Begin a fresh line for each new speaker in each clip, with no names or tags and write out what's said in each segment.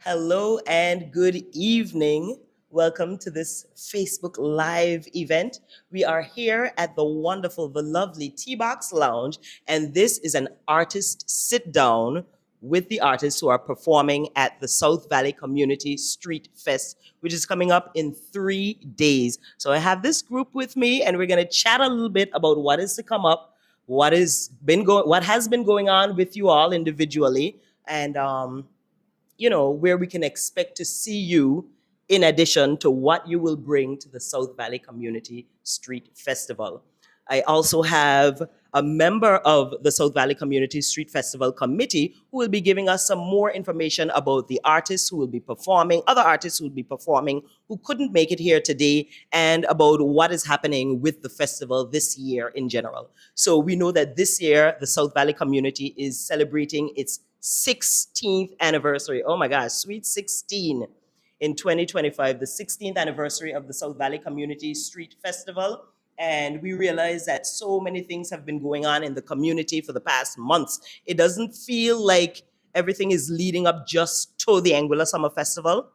Hello and good evening. Welcome to this Facebook Live event. We are here at the wonderful, the lovely Tea Box Lounge, and this is an artist sit down with the artists who are performing at the South Valley Community Street Fest, which is coming up in 3 days. So I have this group with me, and we're going to chat a little bit about what is to come up, what has been going on with you all individually, and where we can expect to see you in addition to what you will bring to the South Valley Community Street Festival. I also have a member of the South Valley Community Street Festival Committee who will be giving us some more information about the artists who will be performing, other artists who will be performing who couldn't make it here today, and about what is happening with the festival this year in general. So we know that this year the South Valley community is celebrating its 16th anniversary. Oh my gosh, sweet 16 in 2025, the 16th anniversary of the South Valley Community Street Festival. And we realize that so many things have been going on in the community for the past months. It doesn't feel like everything is leading up just to the Anguilla Summer Festival.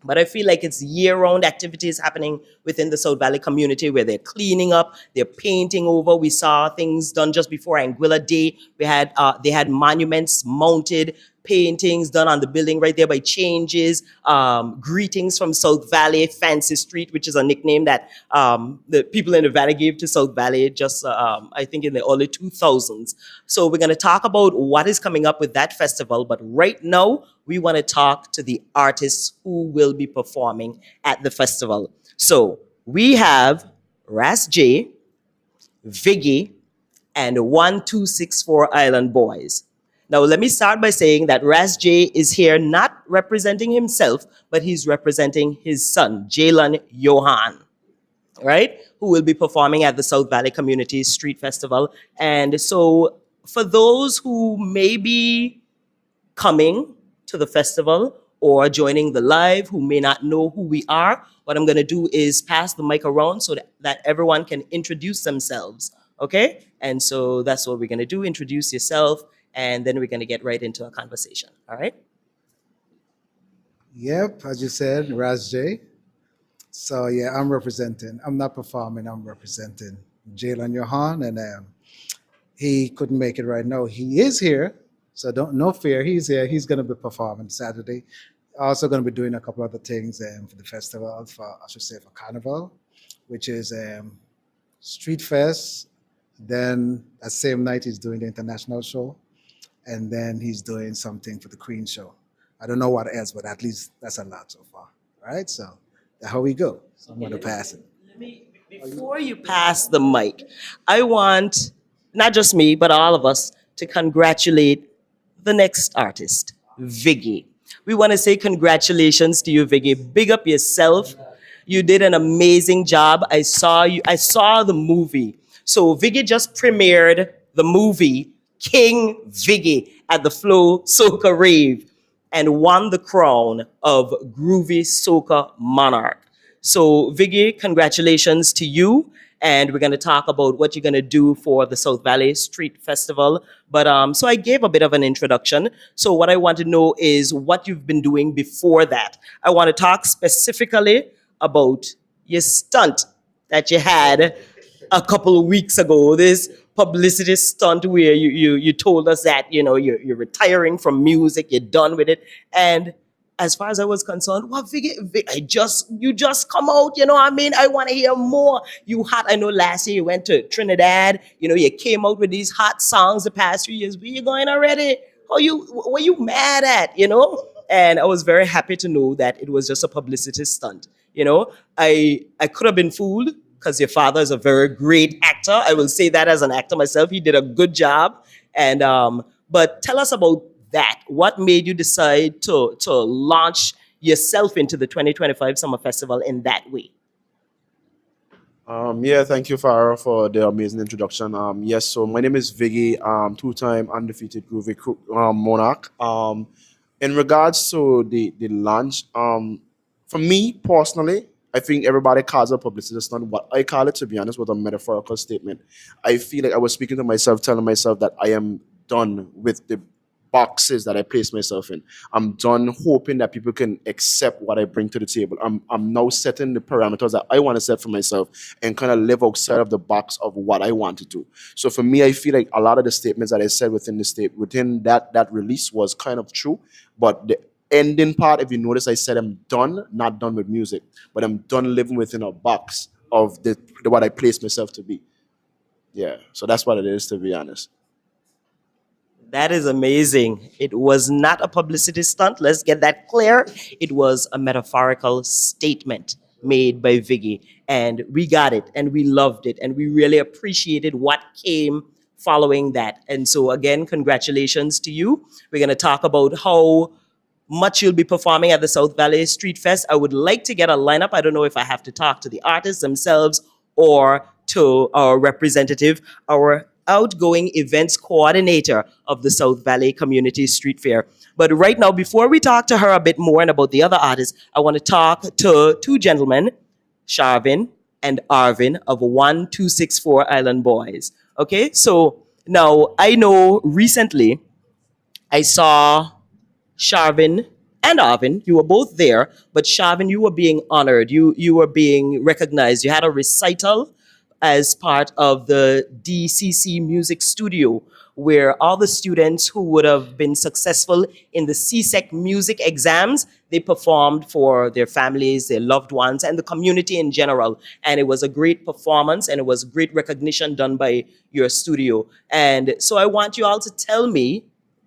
But I feel like it's year-round activities happening within the South Valley community where they're cleaning up, they're painting over. We saw things done just before Anguilla Day. They had monuments mounted, paintings done on the building right there by Changes, greetings from South Valley, Fancy Street, which is a nickname that the people in the valley gave to South Valley just, I think, in the early 2000s. So we're going to talk about what is coming up with that festival. But right now, we want to talk to the artists who will be performing at the festival. So we have Ras J, Viggy, and 1264 Island Boys. Now, let me start by saying that Ras J is here not representing himself, but he's representing his son, Jalen Johan, right? Who will be performing at the South Valley Community Street Festival. And so for those who may be coming to the festival or joining the live who may not know who we are, what I'm going to do is pass the mic around so that everyone can introduce themselves, okay? And so that's what we're going to do. Introduce yourself, and then we're going to get right into a conversation, all right?
Yep, as you said, Raz J. So yeah, I'm representing. I'm not performing. I'm representing Jalen Johan, and he couldn't make it right now. He is here, so don't no fear. He's here. He's going to be performing Saturday. Also going to be doing a couple other things for the festival, for Carnival, which is Street Fest. Then that same night he's doing the international show, and then he's doing something for the Queen show. I don't know what else, but at least that's a lot so far, right? So that's how we go. So I'm going to pass it.
Before you pass the mic, I want not just me, but all of us to congratulate the next artist, Viggy. We want to say congratulations to you, Viggy. Big up yourself. You did an amazing job. I saw the movie. So Viggy just premiered the movie King Viggy at the Flow Soca Rave and won the crown of Groovy Soca Monarch. So Viggy, congratulations to you. And we're going to talk about what you're going to do for the South Valley Street Festival. But so I gave a bit of an introduction. So what I want to know is what you've been doing before that. I want to talk specifically about your stunt that you had a couple of weeks ago. This publicity stunt where you told us that you're retiring from music, you're done with it, and as far as I was concerned, well, Viggy, you just come out, what I mean? I want to hear more. I know last year you went to Trinidad, you came out with these hot songs the past few years. Where you going already? Were you mad at, And I was very happy to know that it was just a publicity stunt. I could have been fooled because your father is a very great actor. I will say that as an actor myself. He did a good job. And but tell us about that. What made you decide to launch yourself into the 2025 Summer Festival in that way?
Yeah, thank you, Farah, for the amazing introduction. Yes, so my name is Viggy, two-time undefeated Monarch. In regards to the launch, for me personally, I think everybody calls it publicity stunt. What I call it, to be honest, was a metaphorical statement. I feel like I was speaking to myself, telling myself that I am done with the boxes that I place myself in. I'm done hoping that people can accept what I bring to the table. I'm now setting the parameters that I want to set for myself and kind of live outside of the box of what I want to do. So for me, I feel like a lot of the statements that I said within that release was kind of true, but the ending part, if you notice, I said I'm done, not done with music, but I'm done living within a box of the what I place myself to be. Yeah, so that's what it is, to be honest.
That is amazing. It was not a publicity stunt. Let's get that clear. It was a metaphorical statement made by Viggy. And we got it and we loved it. And we really appreciated what came following that. And so, again, congratulations to you. We're going to talk about how much you'll be performing at the South Valley Street Fest. I would like to get a lineup. I don't know if I have to talk to the artists themselves or to our representative, our outgoing events coordinator of the South Valley Community Street Fair. But right now, before we talk to her a bit more and about the other artists, I want to talk to two gentlemen, Sharvin and Arvin of 1264 Island Boys. Okay, so now I know recently I saw Sharvin and Arvin, you were both there, but Sharvin, you were being honored. You were being recognized. You had a recital as part of the DCC Music Studio, where all the students who would have been successful in the CSEC music exams, they performed for their families, their loved ones, and the community in general. And it was a great performance, and it was great recognition done by your studio. And so I want you all to tell me,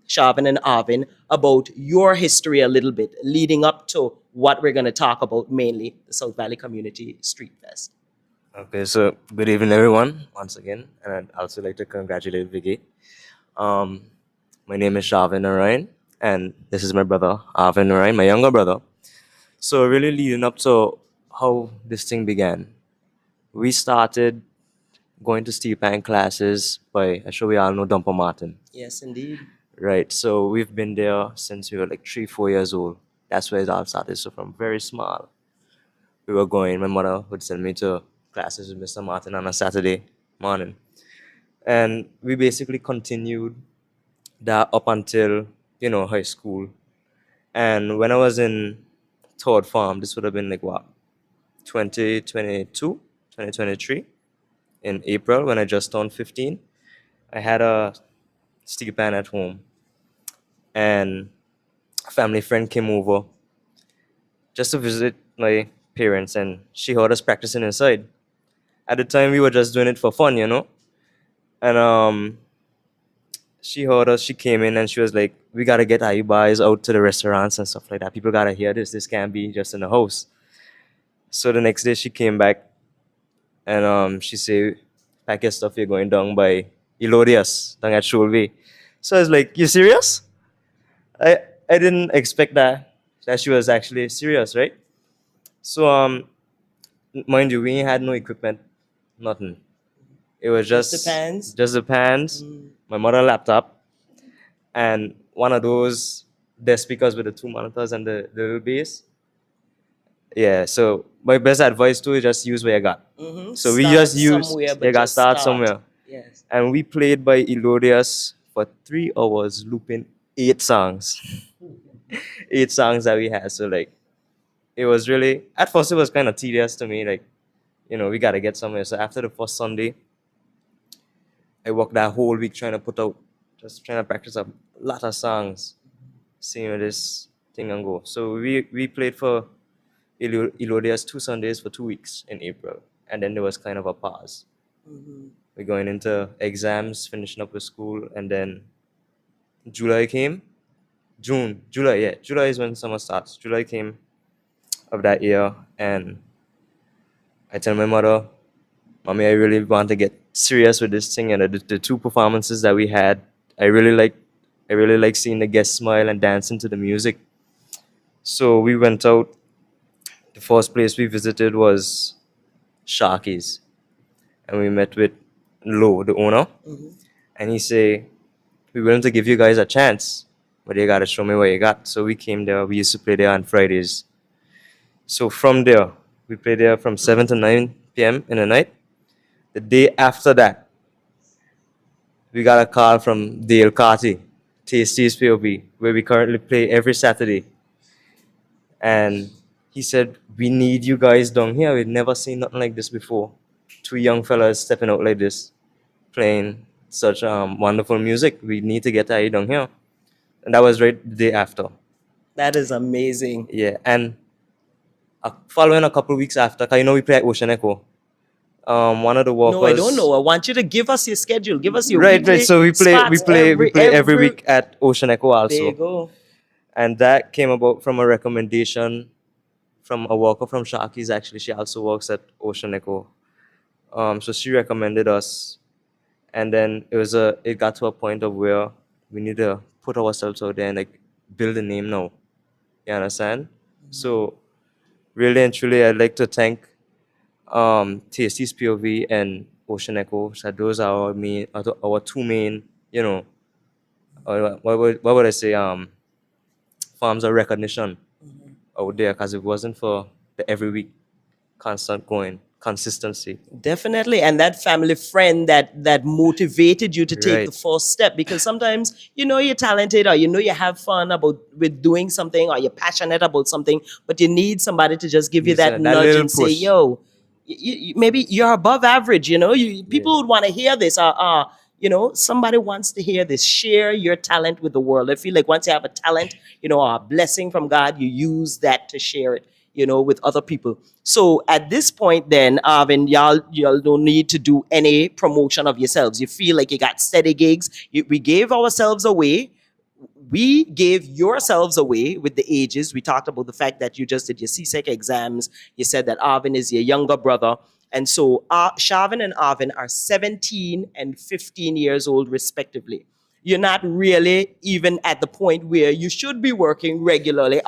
Sharvin and Arvin, about your history a little bit, leading up to what we're going to talk about mainly, the South Valley Community Street Fest.
Okay, so good evening, everyone, once again, and I'd also like to congratulate Vicky. Um, my name is Shavin Narayan, and this is my brother, Arvin Narayan, my younger brother. So, really leading up to how this thing began, we started going to steel pan classes by, I'm sure we all know Dumper Martin,
Yes, indeed.
right? So, we've been there since we were like 3, 4 years old. That's where it all started. So, from very small, we were going. My mother would send me to classes with Mr. Martin on a Saturday morning. And we basically continued that up until, high school. And when I was in third farm, this would have been like what, 2022, 2023, in April when I just turned 15, I had a steel pan at home. And a family friend came over just to visit my parents, and she heard us practicing inside. At the time, we were just doing it for fun, And she heard us. She came in and she was like, "We gotta get Ayubais out to the restaurants and stuff like that. People gotta hear this. This can't be just in the house." So the next day she came back and she said, "Pack your stuff. You're going down by Elodius, down at Shoalway." So I was like, "You serious?" I didn't expect that she was actually serious, right? So mind you, we ain't had no equipment, nothing. It was
Just
just
the pans?
just the pans, my mother laptop, and one of those desk speakers with the two monitors and the little bass. Yeah, so my best advice too is just use what you got. So we
Start
just used
somewhere, but
you got
just
start
start.
somewhere.
Yes.
And we played by Elodius for 3 hours looping 8 songs. 8 songs that we had. So like it was really at first it was kind of tedious to me, like, we gotta get somewhere. So after the first Sunday, I worked that whole week trying to put out, just trying to practice a lot of songs, seeing where this thing and go. So we played for Elodius 2 Sundays for 2 weeks in April, and then there was kind of a pause. We're going into exams, finishing up with school, and then July came. July, yeah, July is when summer starts. July came of that year, and I tell my mother, "Mommy, I really want to get serious with this thing." And the two performances that we had, I really like seeing the guests smile and dancing to the music. So we went out. The first place we visited was Sharky's, and we met with Lo, the owner, and he say, "We're willing to give you guys a chance, but you gotta show me what you got." So we came there. We used to play there on Fridays. So from there, we played there from 7 to 9 p.m. in the night. The day after that, we got a call from Dale Carty, Tasty's POV, where we currently play every Saturday. And he said, "We need you guys down here. We've never seen nothing like this before. Two young fellas stepping out like this, playing such wonderful music. We need to get you down here." And that was right the day after.
That is amazing.
Yeah, and following a couple weeks after, 'cause we play at Ocean Echo. One of the walkers.
No, I don't know. I want you to give us your schedule. Give us your
Right,
weekly
right. So we
spots
play every week at Ocean Echo
There you
also,
go.
and that came about from a recommendation from a walker from Sharky's. Actually, she also works at Ocean Echo. So she recommended us, and then it got to a point of where we need to put ourselves out there and like build a name now. You understand? So really and truly, I'd like to thank Tasty's POV and Ocean Echo. So those are our two main, what would I say, forms of recognition out there. Because it wasn't for the every week constant going consistency.
Definitely, and that family friend that motivated you to take
Right.
the first step, because sometimes you're talented, or you have fun about with doing something, or you're passionate about something, but you need somebody to just give you that
That
nudge
little
and say,
push.
"Yo, maybe you're above average." People would want to hear this. Somebody wants to hear this. Share your talent with the world. I feel like once you have a talent, a blessing from God, you use that to share it, with other people. So at this point, then, Arvin, y'all don't need to do any promotion of yourselves. You feel like you got steady gigs. We gave ourselves away. We gave yourselves away with the ages. We talked about the fact that you just did your CSEC exams. You said that Arvin is your younger brother. And so Shavin and Arvin are 17 and 15 years old, respectively. You're not really even at the point where you should be working regularly.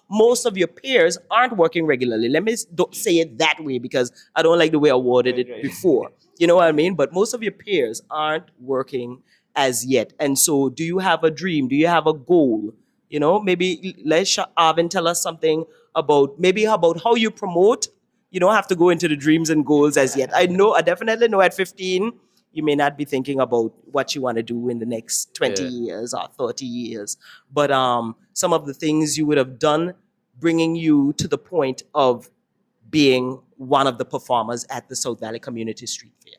Most of your peers aren't working regularly. Let me don't say it that way, because I don't like the way I worded it before. You know what I mean? But most of your peers aren't working as yet. And so, do you have a dream? Do you have a goal? Maybe let Arvin tell us something about how you promote. You don't have to go into the dreams and goals as yet. I definitely know at 15, you may not be thinking about what you want to do in the next 20
Yeah.
years or 30 years. But some of the things you would have done bringing you to the point of being one of the performers at the South Valley Community Street Fair.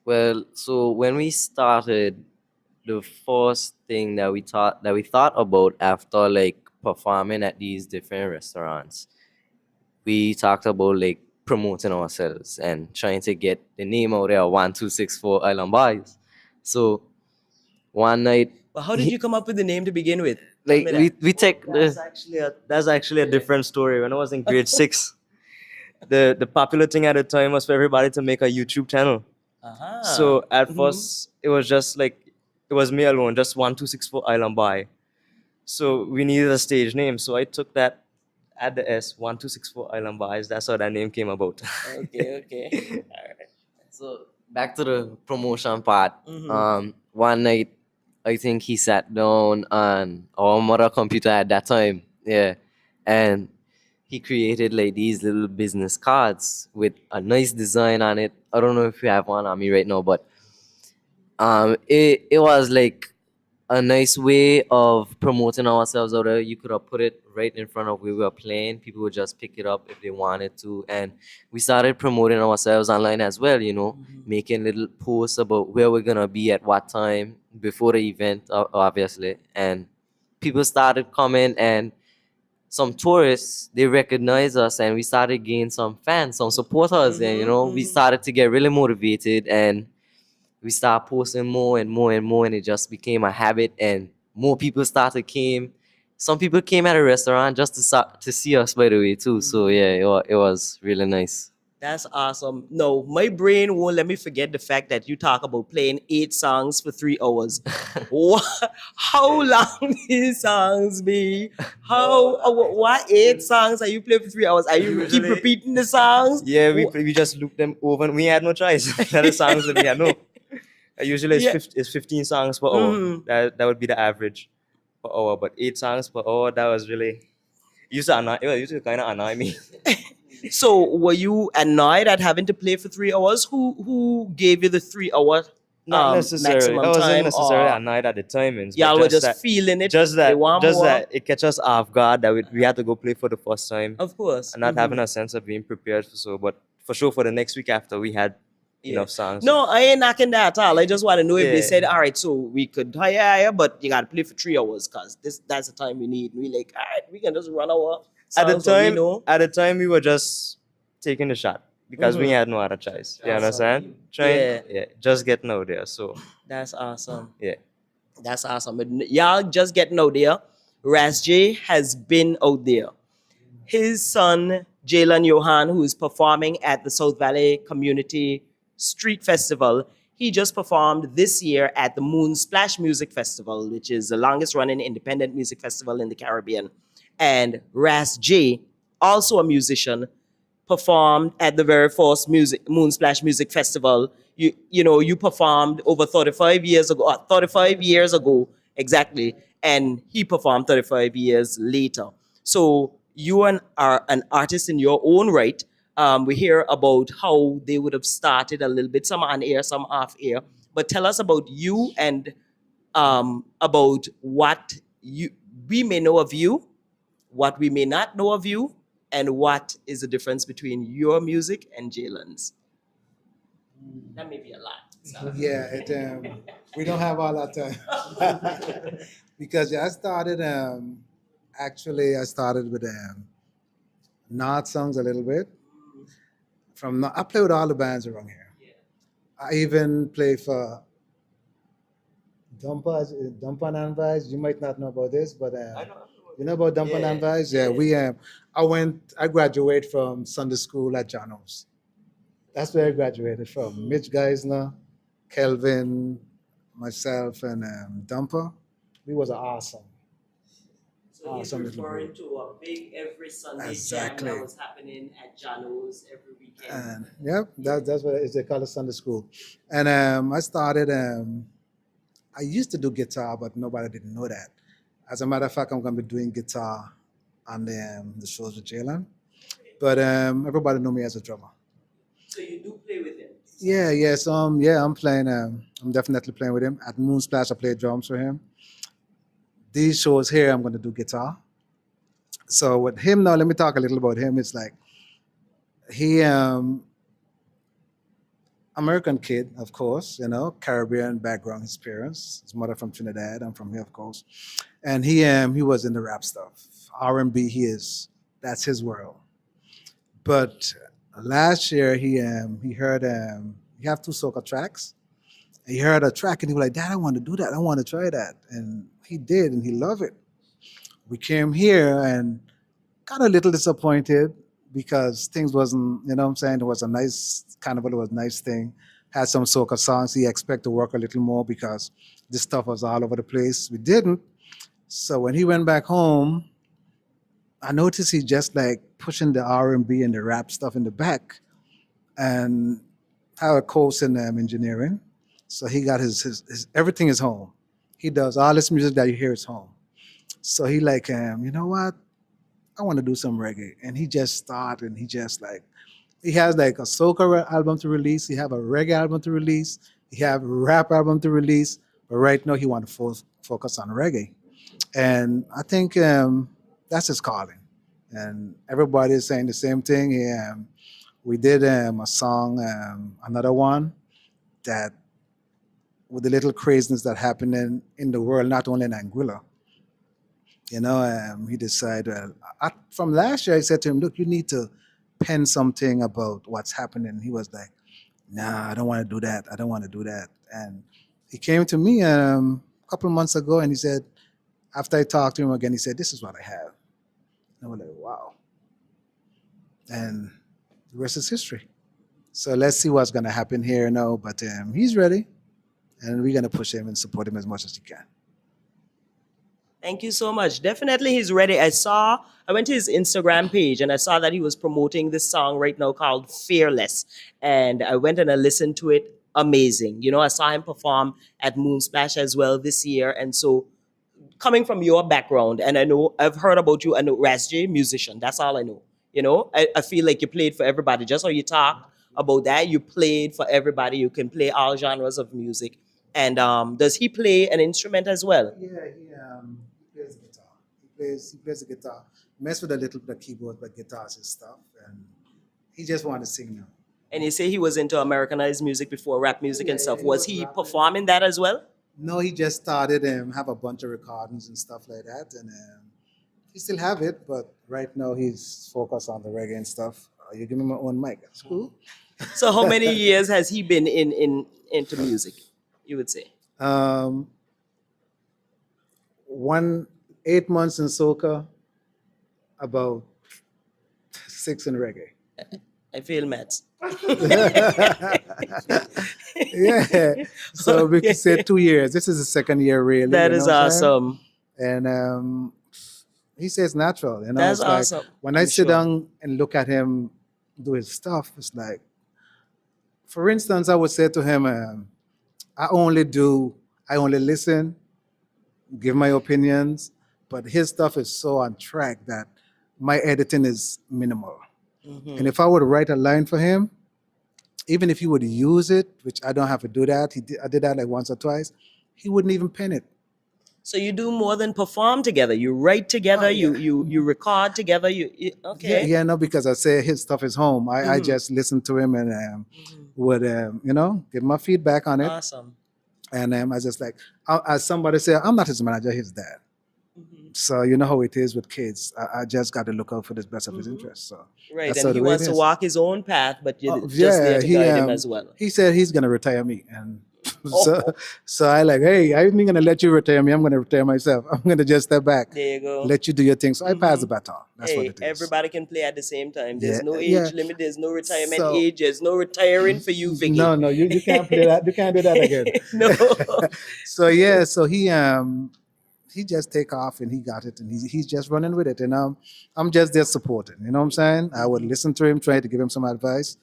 Well, so when we started, the first thing that we thought about after like performing at these different restaurants, we talked about like promoting ourselves and trying to get the name out there, 1264 Island Boys. So one night,
But how did you come up with the name to begin with?
like
Tell me that.
we take
That's actually a different story. When I was in grade 6, the popular thing at the time was for everybody to make a YouTube channel.
Uh-huh.
So at first it was just like it was me alone, just 1264 Island Boy. So we needed a stage name. So I took that, add the S, 1264 Island Boys. That's how that name came about.
Okay.
So back to the promotion part.
Mhm.
One night, I think he sat down on our mother computer at that time. Yeah, and he created like these little business cards with a nice design on it. I don't know if you have one on me right now, but it was like a nice way of promoting ourselves out there. You could have put it right in front of where we were playing. People would just pick it up if they wanted to. And we started promoting ourselves online as well, making little posts about where we're going to be at what time before the event, obviously. And people started coming, and some tourists, they recognized us, and we started gaining some fans, some supporters. And, we started to get really motivated, and we started posting more and more and more, and it just became a habit, and more people started came. Some people came at a restaurant just to see us, by the way, too. So yeah, it was really nice.
That's awesome. No, my brain won't let me forget the fact that you talk about playing 8 songs for 3 hours. How long these songs be? What 8 songs are you playing for 3 hours? Are you keep
Usually-
repeating the songs?
Yeah, we just looped them over, and we had no choice. That the songs that we had no. Usually
Yeah.
it's 15 songs per hour.
Mhm.
That would be the average per hour, but 8 songs per hour, that was really it used to kind of annoy me.
So were you annoyed at having to play for 3 hours? Who gave you the 3 hour
Not necessarily. I
maximum
wasn't
time,
necessarily
or
annoyed at the timings, but
y'all were just feeling it? They want
just
more?
that it catch us off guard that we had to go play for the first time
Of course.
and not having a sense of being prepared for so. But for sure, for the next week after, we had
Yeah.
enough songs.
No, I ain't knocking that at all. I just want to know if they
Yeah.
said, all right, so we could hire, but you got to play for 3 hours because that's the time we need. And we like, all right, we can just run our
At the
songs what we
time,
know.
at the time, we were just taking the shot because we
Mhm.
had no other choice. You
Awesome.
understand? Trying,
Yeah.
yeah, just getting out there. So
That's awesome.
yeah.
That's awesome. But y'all just getting out there. Raz J has been out there. His son, Jalen Johan, who is performing at the South Valley Community Street Festival, he just performed this year at the Moon Splash Music Festival, which is the longest running independent music festival in the Caribbean. And Raz J, also a musician, performed at the very first Moon Splash Music Festival. You performed over 35 years ago, 35 years ago exactly, and he performed 35 years later. So you are an artist in your own right. We hear about how they would have started a little bit, some on air, some off air. But tell us about you and about what we may know of you, what we may not know of you, and what is the difference between your music and Jalen's. That may be a lot. So.
Yeah, we don't have all that time because I started. Actually, I started with Nod songs a little bit. I play with all the bands around here. I even play for Dumpa and Vibes. You might not know about this, but you know about Dumpa and Vibes? Yeah, I graduated from Sunday school at John's. That's where I graduated from. Mitch Geisner, Kelvin, myself, and Dumper. We was awesome.
So he's
Awesome little
referring
group.
to a big every Sunday
Exactly.
jam that was happening at Jano's every weekend.
And yep, that's what it is. They call it Sunday school. And I started. I used to do guitar, but nobody didn't know that. As a matter of fact, I'm going to be doing guitar on the shows with Jalen. But everybody know me as a drummer.
So you do play with him?
Yeah. So I'm playing. I'm definitely playing with him at Moon Splash. I play drums for him. These shows here, I'm going to do guitar. So with him now, let me talk a little about him. It's like he American kid, of course, Caribbean background, his parents, his mother from Trinidad, I'm from here, of course. And he was in the rap stuff. R&B, that's his world. But last year he heard he have two soca tracks. He heard a track and he was like, Dad, I want to do that. I want to try that. And he did, and he loved it. We came here and got a little disappointed because things wasn't, you know what I'm saying? It was a nice carnival, it was a nice thing. Had some soca songs. He expected to work a little more because this stuff was all over the place. We didn't. So when he went back home, I noticed he just like pushing the R&B and the rap stuff in the back, and have a course in engineering. So he got his everything is home. He does all this music that you hear is home. So he like, you know what? I want to do some reggae. And he just started, and he just like, he has like a soca album to release. He have a reggae album to release. He have a rap album to release. But right now he want to focus on reggae. And I think that's his calling. And everybody is saying the same thing. We did a song, another one, that with the little craziness that happened in the world, not only in Anguilla. He decided, from last year, I said to him, look, you need to pen something about what's happening. He was like, nah, I don't want to do that. I don't want to do that. And he came to me a couple of months ago and he said, after I talked to him again, he said, this is what I have. And I was like, wow. And the rest is history. So let's see what's going to happen here now. But he's ready, and we're going to push him and support him as much as we can.
Thank you so much. Definitely he's ready. I went to his Instagram page and I saw that he was promoting this song right now called Fearless. And I went and I listened to it. Amazing. I saw him perform at Moon Splash as well this year. And so coming from your background, and I've heard about you, I know Raz J, musician. That's all I know. I feel like you played for everybody. Just how you talk about that. You played for everybody. You can play all genres of music. And does he play an instrument as well?
Yeah, he plays guitar. He plays the guitar. Mess with a little bit of keyboard, but guitars and stuff. And he just wanted to sing now.
And you say he was into Americanized music before rap music and
Yeah,
stuff.
he
Was
was
he
rapping.
performing that as well?
No, he just started and have a bunch of recordings and stuff like that, and he still have it, but right now he's focused on the reggae and stuff. You give me my own mic, that's cool.
So how many years has he been in into music, you would say?
Um, 8 months in soca, about 6 in reggae.
I feel Matt.
Yeah, so we could say 2 years. This is the second year, really.
That
you
is
know what I'm saying?
awesome.
And he says natural.
That's
it's like
awesome.
when I
I'm
sit
sure.
down and look at him do his stuff, it's like, for instance, I would say to him, I only listen, give my opinions, but his stuff is so on track that my editing is minimal.
Mhm.
And if I would write a line for him, even if he would use it, which I don't have to do that, I did that like once or twice, he wouldn't even pen it.
So you do more than perform together. You write together.
Oh, yeah.
You record together. You okay?
Yeah, no, because I say his stuff is home. I
Mhm.
just listen to him and
Mhm.
would give my feedback on it.
Awesome.
And I just like, as somebody say, I'm not his manager, his dad.
Mhm.
So you know how it is with kids. I just got to look out for the best of his
Mhm.
interests. So
Right,
that's
and
how
he
the way
wants
it
to
is.
walk his own path, but you're just
Yeah,
there to guide him as well.
he said he's gonna retire me, and so
Oh,
so I like, hey, I ain't gonna let you retire me. I'm gonna retire myself. I'm gonna just step back,
there you go.
let you do your thing. So I pass the
Mhm.
baton. That's what
Hey,
it is.
everybody can play at the same time. There's
Yeah,
no
yeah.
age limit. There's no retirement
So
age. There's no retiring for you, Vicky.
no, you can't play that. You can't do that again.
No.
So yeah, so he just take off and he got it and he's just running with it. And I'm just there supporting. You know what I'm saying? I would listen to him, try to give him some advice.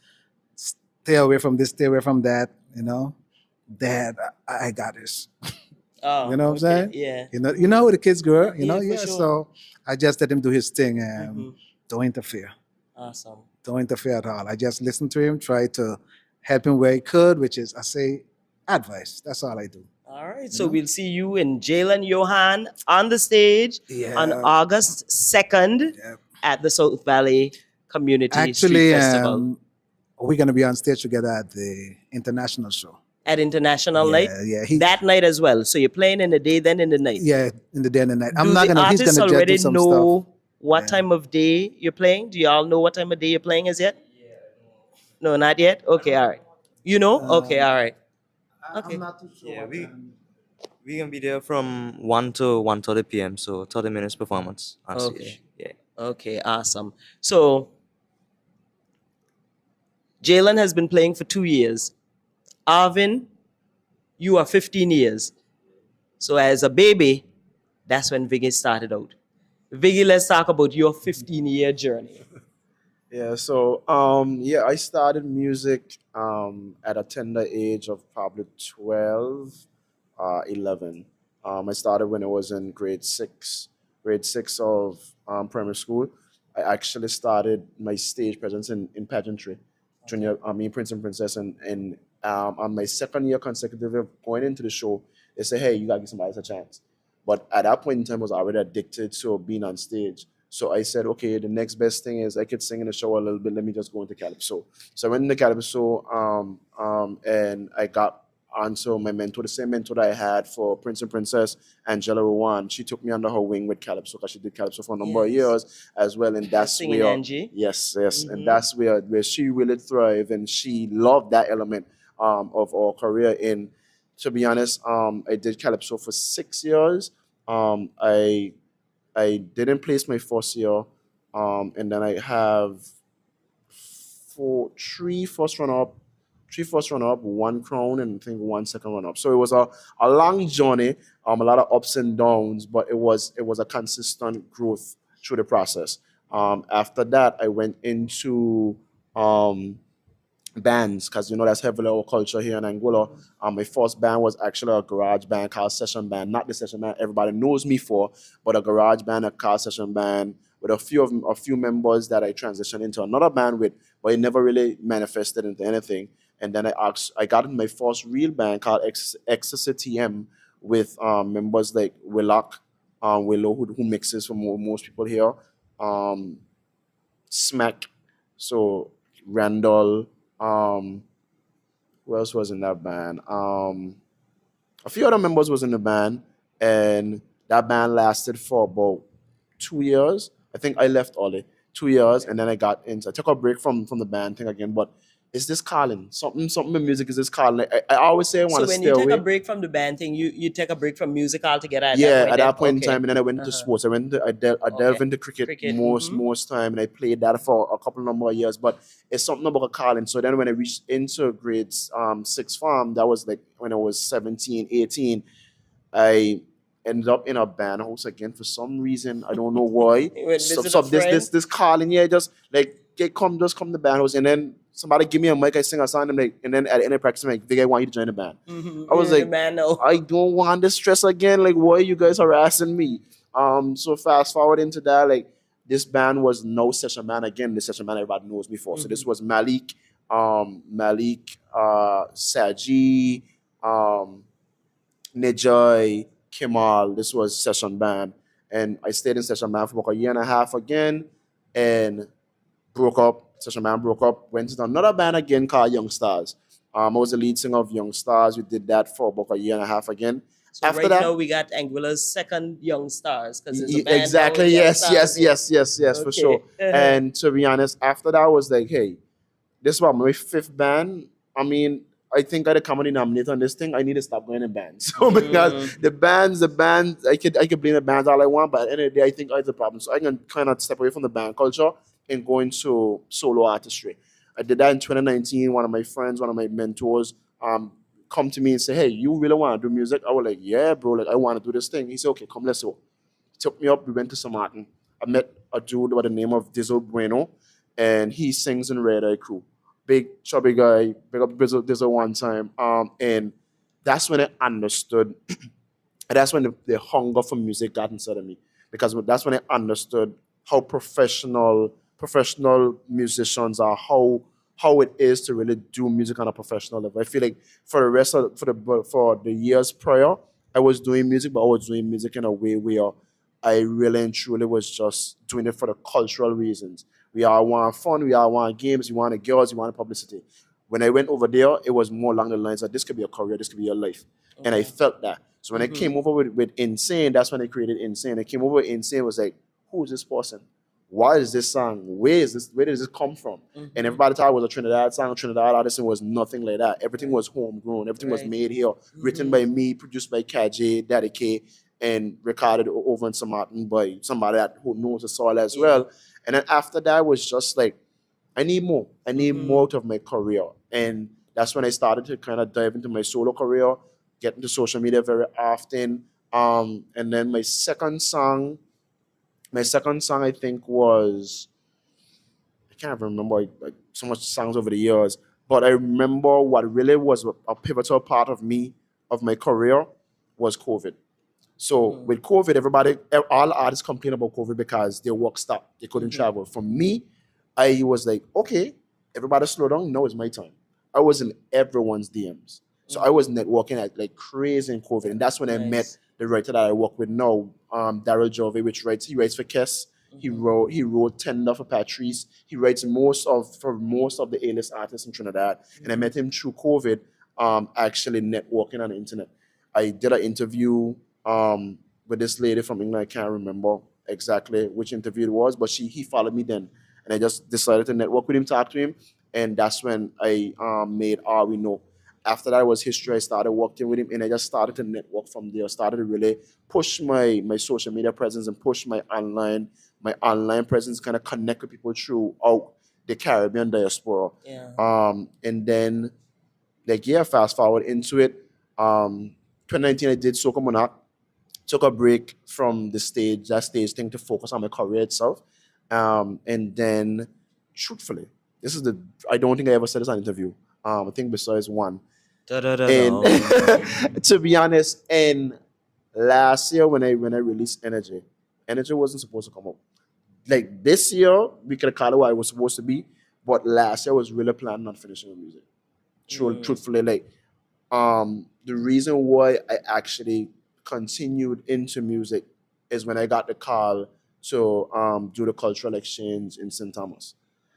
Stay away from this, stay away from that. Dad, I got this.
Oh,
You know what I'm
okay.
saying?
Yeah.
You know how the kids grow.
Yeah, for
Yeah.
sure.
So I just let him do his thing.
Mhm.
Don't interfere.
Awesome.
Don't interfere at all. I just listen to him, try to help him where he could, which is I say advice. That's all I do.
All right.
You
So
know?
we'll see you and Jalen Johan on the stage on
Yeah.
August 2nd
Yeah.
at the South Valley Community Street
Actually,
Festival
we're gonna be on stage together at the international show.
at International Night.
Yeah.
That night as well. So you're playing in the day, then in the night.
Yeah, in the day and the night.
Do the
He's
artists
gonna just
already
do some
know
stuff.
what
Yeah.
time of day you're playing? Do y'all know what time of day you're playing as yet? No, not yet. Okay, all right. You know? Okay, all right. Okay.
I'm not too sure.
Yeah,
what
we-
time.
We can be there from 1 to 1:30 p.m. So 30 minutes performance on
Okay.
stage. Yeah.
Okay, awesome. So Jalen has been playing for 2 years. Arvin, you are 15 years. So as a baby, that's when Viggy started out. Viggy, let's talk about your 15-year journey.
Yeah, so I started music at a tender age of probably 12, 11. I started when I was in grade six of primary school. I actually started my stage presence in pageantry, junior, Prince and Princess, and on my second year consecutive of going into the show, they say, hey, you gotta give somebody else a chance. But at that point in time, I was already addicted to being on stage. So I said, okay, the next best thing is I could sing in the show a little bit. Let me just go into Calypso. So I went into Calypso, and I got onto my mentor, the same mentor that I had for Prince and Princess, Angela Rowan. She took me under her wing with Calypso because she did Calypso for a number of
Yes.
years as well. And that's
Singing
where,
Angie.
yes,
Mhm.
and that's where she really thrived, and she loved that element of our career. In, to be honest, I did Calypso for 6 years. I didn't place my first year, and then I have three first runner up, one crown, and I think one second run up. So it was a long journey, a lot of ups and downs, but it was a consistent growth through the process. After that, I went into bands because that's heavily our culture here in Anguilla. My first band was actually a garage band called Session Band, not the session band everybody knows me for, but a garage band, a car session band. with a few members that I transitioned into another band with, but it never really manifested into anything. And then I got in my first real band called Ecstasy TM with members like Willow, who mixes for most people here, um, Smack, so Randall, who else was in that band? A few other members was in the band, and that band lasted for about 2 years. I think I left Ollie 2 years, and then I took a break from the band thing again. But it's this calling, something in music is this calling. I always say I want
So
to
when
stay
you take a
away.
break from the band thing, you take a break from music altogether at that
Yeah,
point
at
then?
that point in
Okay.
time, and then I went into
Uh-huh.
sports. I delved
Okay.
into cricket,
Cricket.
most time, and I played that for a couple number of years. But it's something about a calling. So then when I reached into grades sixth form, that was like when I was 17, 18. I ended up in a band house again for some reason. I don't know why.
You went
So,
visit a
so this
friend.
this this calling, yeah, just like just come to the band house, and then somebody give me a mic, I sing a song, and like, and then at the end of practice, I'm like, Vic, I want you to join the band. I was
You're the
like,
man now.
I don't want this stress again. Like, why are you guys harassing me? So fast forward into that, like this band was no session band again. The session band everybody knows me for. So this was Malik, Saji, um, Nijoy, Kemal. This was session band, and I stayed in session band for about a year and a half again, and broke up. Session band broke up. Went to another band again called Young Stars. I was the lead singer of Young Stars. We did that for about a year and a half again.
So
After
right
that,
now we got Anguilla's second Young Stars because there's a band now
exactly,
with Young
yes,
Stars.
yes, for sure.
Okay.
And to be honest, after that, I was like, hey, this was my fifth band. I mean, I think I the comedy nominator on this thing. I need to stop going in bands. So because the bands, I could blame the bands all I want, but at the end of the day, I think I had the problem. So I can kind of step away from the band culture and go into solo artistry. I did that in 2019. One of my friends, one of my mentors, come to me and say, "Hey, you really want to do music?" I was like, "Yeah, bro. Like I want to do this thing." He said, "Okay, come, let's go." Took me up. We went to St. Martin. I met a dude by the name of Dizzle Bueno, and he sings in Red Eye Crew. Big chubby guy, big up Dizzle one time. And that's when I understood, and that's when the hunger for music got inside of me, because that's when I understood how professional musicians are, how it is to really do music on a professional level. I feel like for the rest of for the years prior, I was doing music, but I was doing music in a way where I really and truly was just doing it for the cultural reasons. We all want fun, we all want games, we want the girls, we want the publicity. When I went over there, it was more along the lines that this could be a career, this could be your life. And I felt that. So when I came over with Insane, that's when I created Insane. I came over with Insane, was like, who is this person? Why is this song? Where does this come from? And everybody thought it was a Trinidad song, Trinidad artist, and it was nothing like that. Everything was homegrown, everything was
Right.
made here, written by me, produced by KJ, Daddy K, and recorded over in St. Martin by somebody who knows the soil as well. And then after that was just like, I need more. I need more out of my career. And that's when I started to kind of dive into my solo career, get into social media very often. And then my second song I think was, I can't remember like so much songs over the years, but I remember what really was a pivotal part of my career was COVID. So with COVID, all artists complain about COVID because their work stopped. They couldn't travel. For me, I was like, okay, everybody slow down. Now it's my time. I was in everyone's DMs. So I was networking at like crazy in COVID. And that's when I met
Nice.
the writer that I work with now, Daryl Jove, he writes for Kess. He wrote Tender for Patrice. He writes for most of the A-list artists in Trinidad. And I met him through COVID, actually networking on the internet. I did an interview with this lady from England. I can't remember exactly which interview it was, but he followed me then, and I just decided to network with him, talk to him, and that's when I made All We Know. After that was history. I started working with him, and I just started to network from there. Started to really push my social media presence and push my online presence, kind of connect with people throughout the Caribbean diaspora.
Yeah.
And then like yeah, fast forward into it. 2019 I did Soca Monarch, took a break from that stage thing to focus on my career itself. And then truthfully, this is the I don't think I ever said this on an interview. I think besides one. And to be honest, and last year when I released Energy wasn't supposed to come out. like this year we could call it what it was supposed to be, but last year I was really planning on finishing the music. Truthfully, like the reason why I actually continued into music is when I got the call to do the cultural exchange in St. Thomas.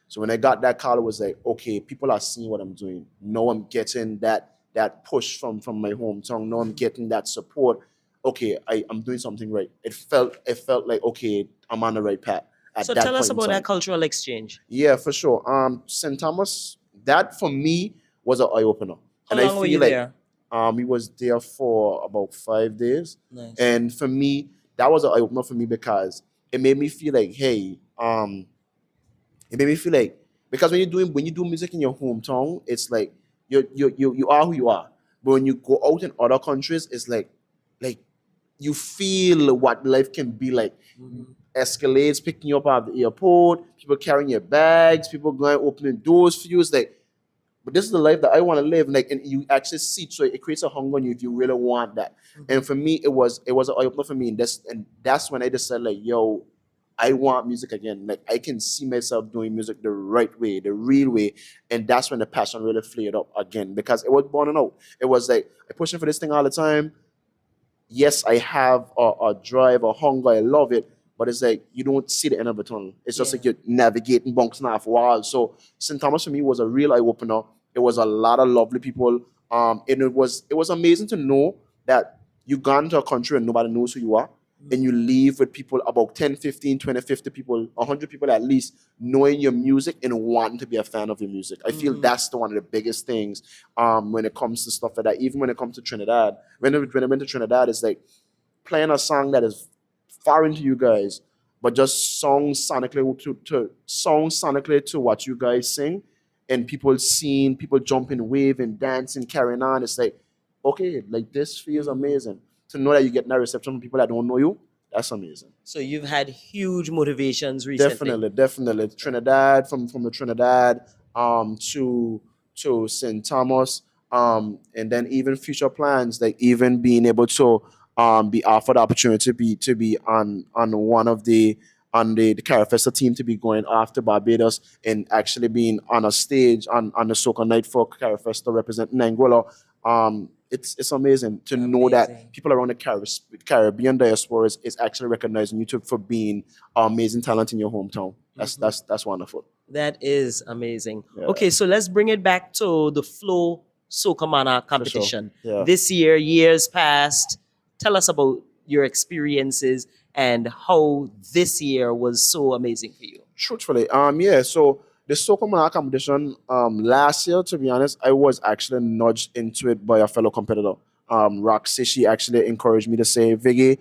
So when I got that call, it was like, okay, people are seeing what I'm doing. Now I'm getting that push from my hometown. Now I'm getting that support. Okay, I'm doing something right. It felt like, okay, I'm on the right path at
So
that
tell us
point in
about that
time.
cultural exchange.
Yeah, for sure. St. Thomas, that for me was an eye opener,
How
and I
long were you
feel like
there?
we was there for about 5 days,
Nice.
and for me, that was an eye opener for me because it made me feel like, hey, it made me feel like because when you do music in your hometown, it's like you are who you are. But when you go out in other countries, it's like you feel what life can be like. Escalades picking you up at the airport, people carrying your bags, people going opening doors for you. It's like, but this is the life that I want to live. Like, and you actually see it, so it creates a hunger in you if you really want that. And for me, it was an eye opener for me, and that's when I decided like, yo, I want music again. Like I can see myself doing music the right way, the real way, and that's when the passion really flared up again because it was burning out. It was like I'm pushing for this thing all the time. Yes, I have a drive, a hunger. I love it, but it's like you don't see the end of the tunnel. It's just
Yeah.
like you're navigating bouncing off walls. So St. Thomas for me was a real eye opener. It was a lot of lovely people. And it was amazing to know that you gone to a country and nobody knows who you are. And you leave with people about 10, 15, 20, 50 people, 100 people at least, knowing your music and wanting to be a fan of your music. I feel that's one of the biggest things when it comes to stuff like that. Even when it comes to Trinidad, when I went to Trinidad, it's like playing a song that is foreign to you guys, but just songs sonically to what you guys sing, and people seeing people jumping, waving, dancing, carrying on. It's like, okay, like this feels amazing. To know that you get that reception from people that don't know you, that's amazing.
So you've had huge motivations recently.
Definitely. Trinidad, from the Trinidad to St. Thomas, and then even future plans, like even being able to be offered the opportunity to be on one of the Carafesta team, to be going after Barbados and actually being on a stage on the Soca Night for Carafesta representing Anguilla. It's amazing to know
Amazing.
that people around the Caribbean diaspora is actually recognizing you for being amazing talent in your hometown. That's wonderful.
That is amazing.
Yeah.
Okay, so let's bring it back to the Flow Soca Monarch
sure.
competition.
Yeah.
This year, years past, tell us about your experiences and how this year was so amazing for you.
Truthfully, yeah. So the Soca Monarch competition, last year, to be honest, I was actually nudged into it by a fellow competitor. Roxy, she actually encouraged me to say, Viggy,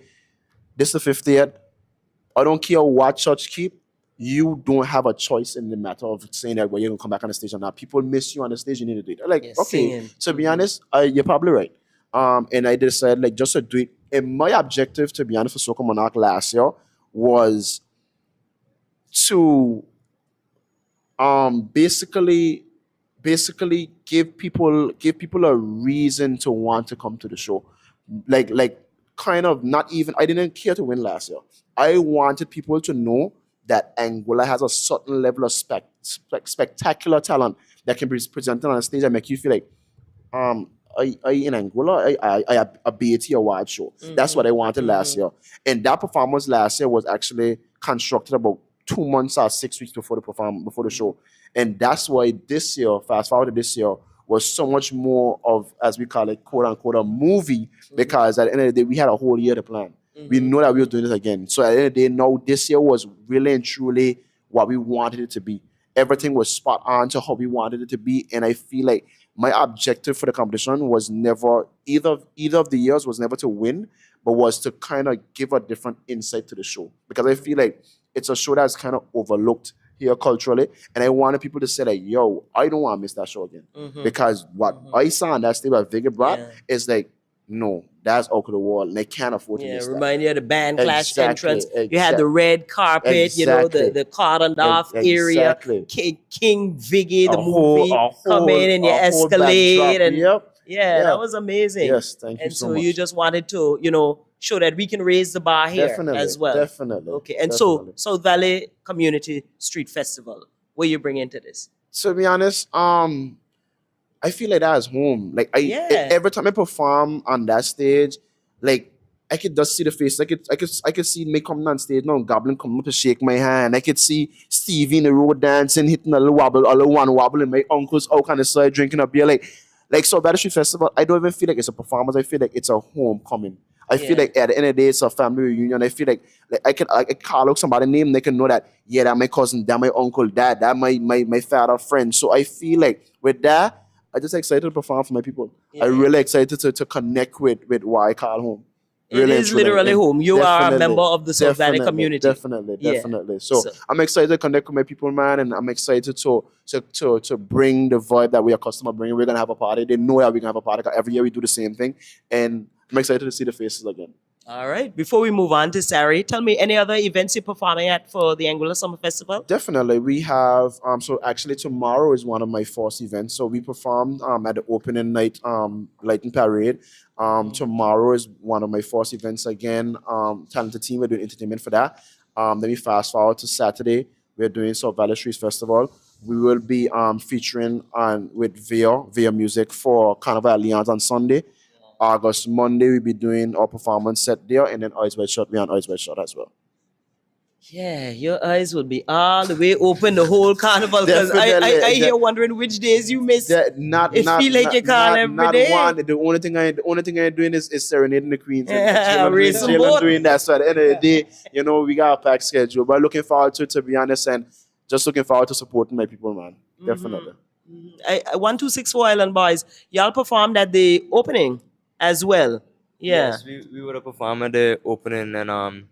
this is the 50th. I don't care what church keep. You don't have a choice in the matter of saying that, well, you're gonna come back on the stage or not. People miss you on the stage. You need to do it. I'm like,
Yeah,
okay.
singing.
To be honest, you're probably right. And I decided like just to do it. And my objective, to be honest, for Soca Monarch last year was to basically give people a reason to want to come to the show, like kind of not even, I didn't care to win last year. I wanted people to know that Anguilla has a certain level of spectacular talent that can be presented on a stage and make you feel like I in Anguilla, I a BAT award show. That's what I wanted last year. And that performance last year was actually constructed about 2 months or 6 weeks before the show. And that's why this year, fast forward to this year, was so much more of, as we call it, quote unquote, a movie, because at the end of the day, we had a whole year to plan. We know that we were doing this again. So at the end of the day, now this year was really and truly what we wanted it to be. Everything was spot on to how we wanted it to be. And I feel like my objective for the competition was never, either of the years was never to win, but was to kind of give a different insight to the show. Because I feel like it's a show that's kind of overlooked here culturally. And I wanted people to say like, yo, I don't want to miss that show again. Because what I saw on that stage by Vigor Brat
Yeah.
is like, no, that's out of the wall. And they can't afford to
Yeah,
miss that.
remind you of the band clash
Exactly,
entrance. You had the red carpet,
Exactly.
the cordoned off area.
Exactly.
King Viggy, the
A whole-
movie,
a
come in and you
whole
escalate.
backdrop.
And
Yep.
yeah, that was amazing.
Yes, thank you
And
so
so you
much.
just wanted to, show that we can raise the bar here
Definitely,
as well.
definitely.
Okay, and
definitely.
so South Valley Community Street Festival, what you bring into this?
To be honest, I feel like that is home. Like
Yeah.
every time I perform on that stage, like I could just see the face. I could see me coming on stage now, Goblin coming up to shake my hand. I could see Stevie in the road dancing, hitting a little wobble, a little one wobble, and my uncle's out kind of side drinking a beer. Like so, Battle Street Festival. I don't even feel like it's a performance. I feel like it's a homecoming. I feel
Yeah.
like at the end of the day, it's a family reunion. I feel like I can call out somebody's name, they can know that, yeah, that my cousin, that my uncle, that my father friend. So I feel like with that, I just excited to perform for my people. I
Yeah.
really excited to connect with what I call home.
It
Really and
is
truly.
literally
And
home. You are a
definitely,
member of the South Valley
definitely,
community.
Definitely,
Yeah.
definitely. So,
So-
I'm excited to connect with my people, man, and I'm excited to bring the vibe that we are customer bringing. We're gonna have a party. They know that we're gonna have a party 'cause every year we do the same thing, and I'm excited to see the faces again.
All right. Before we move on to Sari, tell me any other events you're performing at for the Anguilla Summer Festival?
Definitely, we have. So actually, tomorrow is one of my first events. So we performed at the opening night lighting parade. Tomorrow is one of my first events again. Talented team, we're doing entertainment for that. Then we fast forward to Saturday. We're doing South Valley Street Festival. We will be featuring on with Via Music for Carnival Alliance on Sunday. August Monday, we'll be doing our performance set there, and then Eyes Wide Shut, we on Eyes Wide Shut as well.
Yeah, your eyes will be all the way open the whole carnival because
Definitely.
I hear wondering which days you miss.
Not
It
not
feel like
not,
you call
not,
every
not
day.
one. The only thing I'm doing is serenading the queens. And
Yeah,
Jalen
raise some
Jalen
boat.
doing that. So at the end of the day, we got a packed schedule. But looking forward to it, to be honest, and just looking forward to supporting my people, man. Definitely.
1264 Island Boys, y'all performed at the opening as well. Yeah.
Yes, we would have performed at the opening, and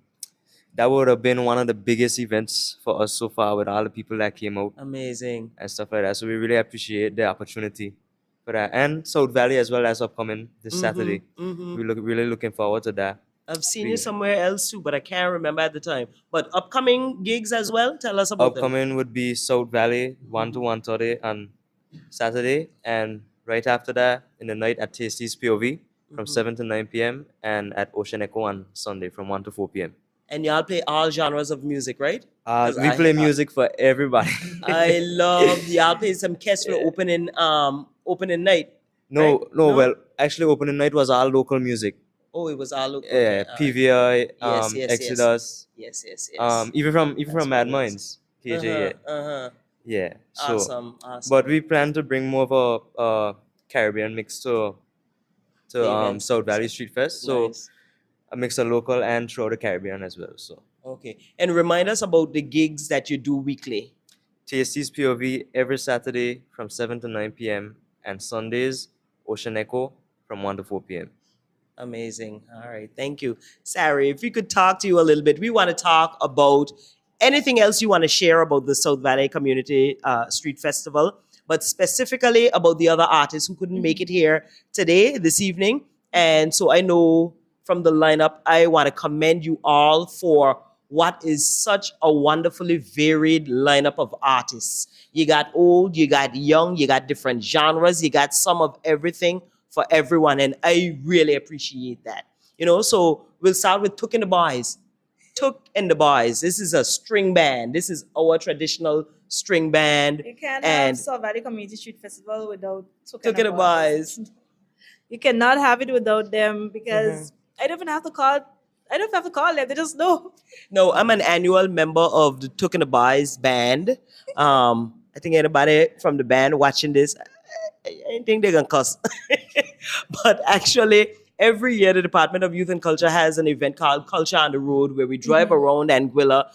that would have been one of the biggest events for us so far with all the people that came out
Amazing.
and stuff like that. So we really appreciate the opportunity for that, and South Valley as well as upcoming this Saturday. We really looking forward to that.
I've seen you
Please.
somewhere else too, but I can't remember at the time. But upcoming gigs as well, tell us about them.
Upcoming would be South Valley 1 to 1:30 on Saturday, and right after that in the night at Tasty's POV from 7 to 9 p.m. and at Ocean Echo on Sunday from 1 to 4 p.m.
And y'all play all genres of music, right? 'Cause
We play music for everybody.
I love y'all play some Kestrel opening night.
No,
Right?
no,
No?
well, actually, opening night was all local music.
Oh, it was all local.
Yeah,
Okay, all right.
PVI,
Yes, yes,
Exodus,
Yes, yes, yes.
even
That's
from Mad
very nice.
Minds, KJ,
Uh-huh.
yeah. So,
Awesome.
but we plan to bring more of a Caribbean mix to
The event.
South Valley Street Fest. So
Nice.
a mix of local and throughout the Caribbean as well. So
Okay. And remind us about the gigs that you do weekly.
TST's POV every Saturday from 7 to 9 p.m. and Sundays Ocean Echo from 1 to 4 p.m.
Amazing. All right. Thank you. Sari, if we could talk to you a little bit, we want to talk about anything else you want to share about the South Valley Community Street Festival, but specifically about the other artists who couldn't make it here today, this evening. And so I know from the lineup, I want to commend you all for what is such a wonderfully varied lineup of artists. You got old, you got young, you got different genres, you got some of everything for everyone. And I really appreciate that. So we'll start with Took and the Boys. Took and the Boys. This is a string band. This is our traditional string band.
You can't
And-
have South Valley Community Street Festival without
Took and the Boys.
You cannot have it without them because I don't even have to call. I don't have to call them. They just know.
No, I'm an annual member of the Took and the Boys band. I think anybody from the band watching this, I think they're gonna cuss. But actually, every year the Department of Youth and Culture has an event called Culture on the Road where we drive around Anguilla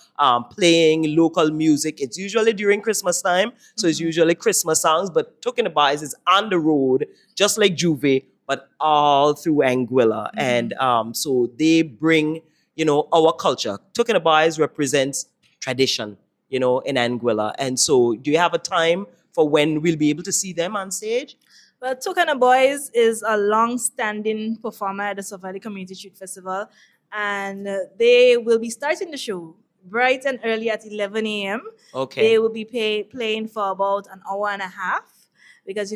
playing local music. It's usually during Christmas time, so it's usually Christmas songs. But Took and the Boys is on the road, just like Juve, but all through Anguilla. And so they bring, our culture. Took and the Boys represents tradition, in Anguilla. And so do you have a time for when we'll be able to see them on stage?
Well, Tokana Boys is a long-standing performer at the South Valley Community Street Festival, and they will be starting the show bright and early at 11 a.m.
Okay.
They will be playing for about an hour and a half because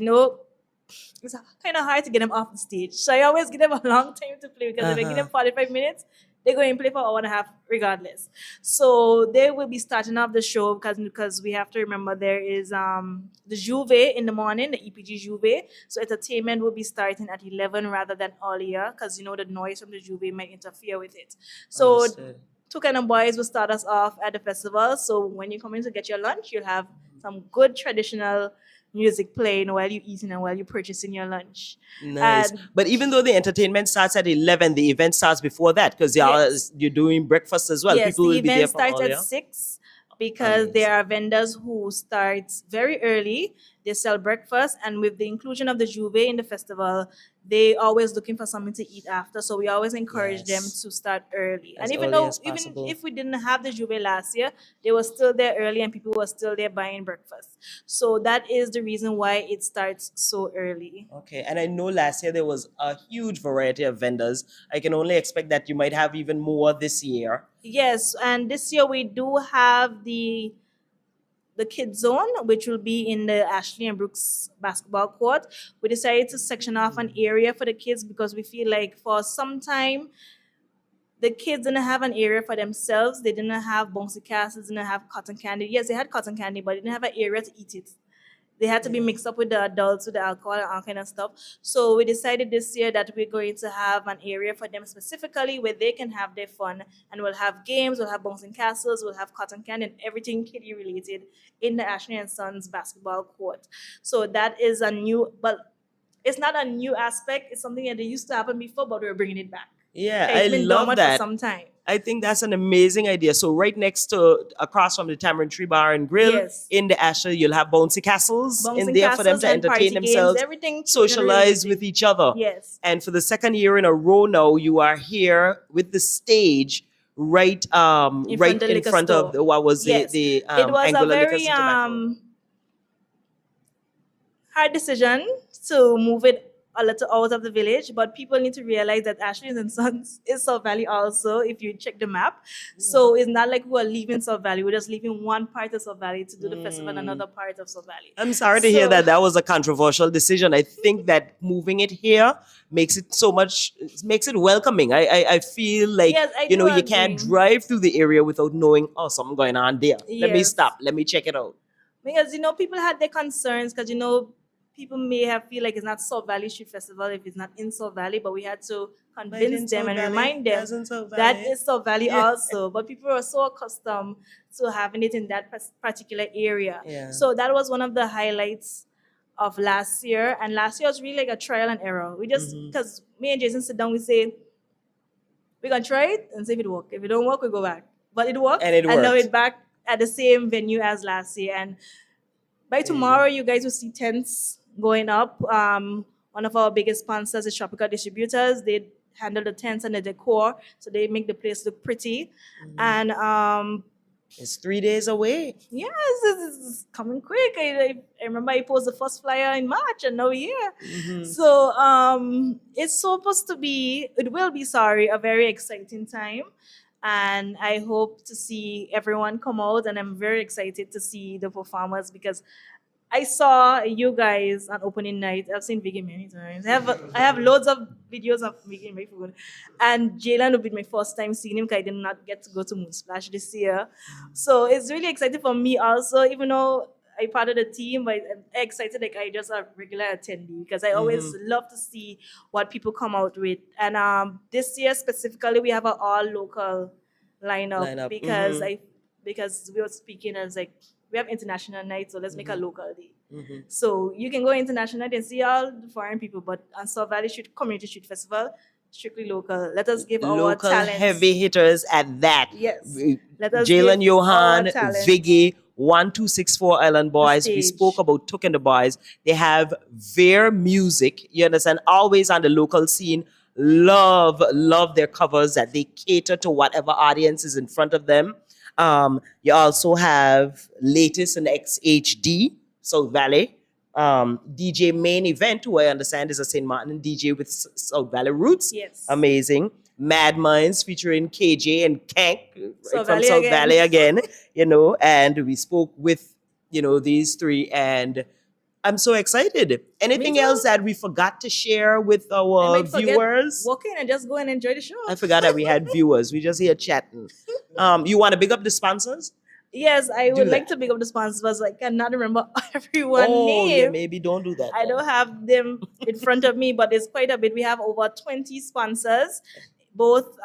it's kind of hard to get them off the stage. So I always give them a long time to play because if I give them 45 minutes, they're going to play for an hour and a half regardless. So they will be starting off the show because we have to remember there is the Juve in the morning, the EPG Juve. So entertainment will be starting at 11 rather than earlier because the noise from the Juve might interfere with it. So
Understood.
Two Kind of Boys will start us off at the festival. So when you come in to get your lunch, you'll have some good traditional music playing while you're eating and while you're purchasing your lunch.
Nice.
And
But even though the entertainment starts at 11, the event starts before that because
Yes.
you're doing breakfast as well.
yes,
People
the
will be there
event
from
starts
earlier.
at 6 because
Amazing.
there are vendors who start very early. They sell breakfast, and with the inclusion of the Juve in the festival, they always looking for something to eat after. So we always encourage them
Yes.
to start early.
As
And even
early
though
as
even
possible.
if we didn't have the Juve last year, they were still there early, and people were still there buying breakfast. So that is the reason why it starts so early.
Okay, and I know last year there was a huge variety of vendors. I can only expect that you might have even more this year.
Yes, and this year we do have the kids zone, which will be in the Ashley and Brooks basketball court. We decided to section off an area for the kids because we feel like for some time the kids didn't have an area for themselves. They didn't have bouncy castles, didn't have cotton candy. Yes, they had cotton candy, but they didn't have an area to eat it. They had to be mixed up with the adults, with the alcohol and all kind of stuff. So we decided this year that we're going to have an area for them specifically where they can have their fun. And we'll have games, we'll have bouncing castles, we'll have cotton candy and everything kiddie related in the Ashley and Sons basketball court. So that is a new, but it's not a new aspect. It's something that used to happen before, but we're bringing it back.
Yeah,
Okay,
I
it's been
love
dormant for
that.
some time.
I think that's an amazing idea. So right next to across from the Tamarind Tree Bar and Grill
Yes.
in the Asher, you'll have bouncy castles in
Bouncing
there for them
castles
to
and party
entertain
games,
themselves,
everything
socialize
children-related.
with each other.
Yes.
And for the second year in a row now, you are here with the stage right
In
right
front of the
in
liquor
front of
store.
what was
Yes.
the
It was a
Anguilla Liquors
very
and Tobacco.
hard decision to move it a little out of the village, but people need to realize that Ashley's and Sons is South Valley also, if you check the map. So it's not like we're leaving South Valley, we're just leaving one part of South Valley to do the festival in another part of South Valley.
I'm sorry to hear
So-
that that was a controversial decision. I think that moving it here makes it makes it welcoming. I feel like
Yes, I
you know
do
you can't
agree.
drive through the area without knowing something going on there. Let me
Yes.
stop. Let me check it out.
Because people had their concerns because people may have feel like it's not South Valley Street Festival if it's not in South Valley, but we had to convince them and remind them that is South Valley
Yeah.
also. But people are so accustomed to having it in that particular area.
Yeah.
So that was one of the highlights of last year. And last year was really like a trial and error. We just
Mhm.
because me and Jason sit down, we say we're gonna try it and see if it works. If it don't work, we go back. But it worked,
And it
now
worked.
it's back at the same venue as last year. And by tomorrow, you guys will see tents going up. One of our biggest sponsors is Tropical Distributors. They handle the tents and the decor, so they make the place look pretty. And
It's 3 days away.
yes, it's coming quick. I remember I posted the first flyer in March, and now we're here.
Mhm.
So it's supposed to be, it will be, sorry, a very exciting time. And I hope to see everyone come out, and I'm very excited to see the performers because I saw you guys on opening night. I've seen Vicky many times. I have loads of videos of Vicky in my phone. And Jalen will be my first time seeing him because I did not get to go to Moon Splash this year. So it's really exciting for me also, even though I'm part of the team, but I'm excited like I just a regular attendee because I always love to see what people come out with. And this year specifically, we have an all local lineup, because because we were speaking as like we have international night, so let's make a local day. So you can go international night and see all the foreign people, but on South Valley Street Community Street Festival, strictly local. Let us give our
Local
talents.
heavy hitters at that.
Yes. Let us
Jalen
give
Johan,
our talents
Viggy, 1264 Island Boys. We
stage.
spoke about Took and the Boys. They have their music, you understand, always on the local scene. Love their covers that they cater to whatever audience is in front of them. You also have latest and XHD, South Valley. DJ Main Event, who I understand is a St. Martin DJ with South Valley roots.
Yes.
Amazing. Mad Minds featuring KJ and Kank
South
from
Valley
South
again.
Valley again, and we spoke with, these three, and I'm so excited. Anything
too.
else that we forgot to share with
I
our
might forget
viewers?
walk in and just go and enjoy the show.
I forgot that we had viewers. We just here chatting. You want to big up the sponsors?
Yes, I
Do
would like
that.
to pick up the sponsors, but I cannot remember everyone's
Oh, yeah,
name.
maybe don't do that.
I
then.
don't have them in front of me, but there's quite a bit. We have over 20 sponsors, both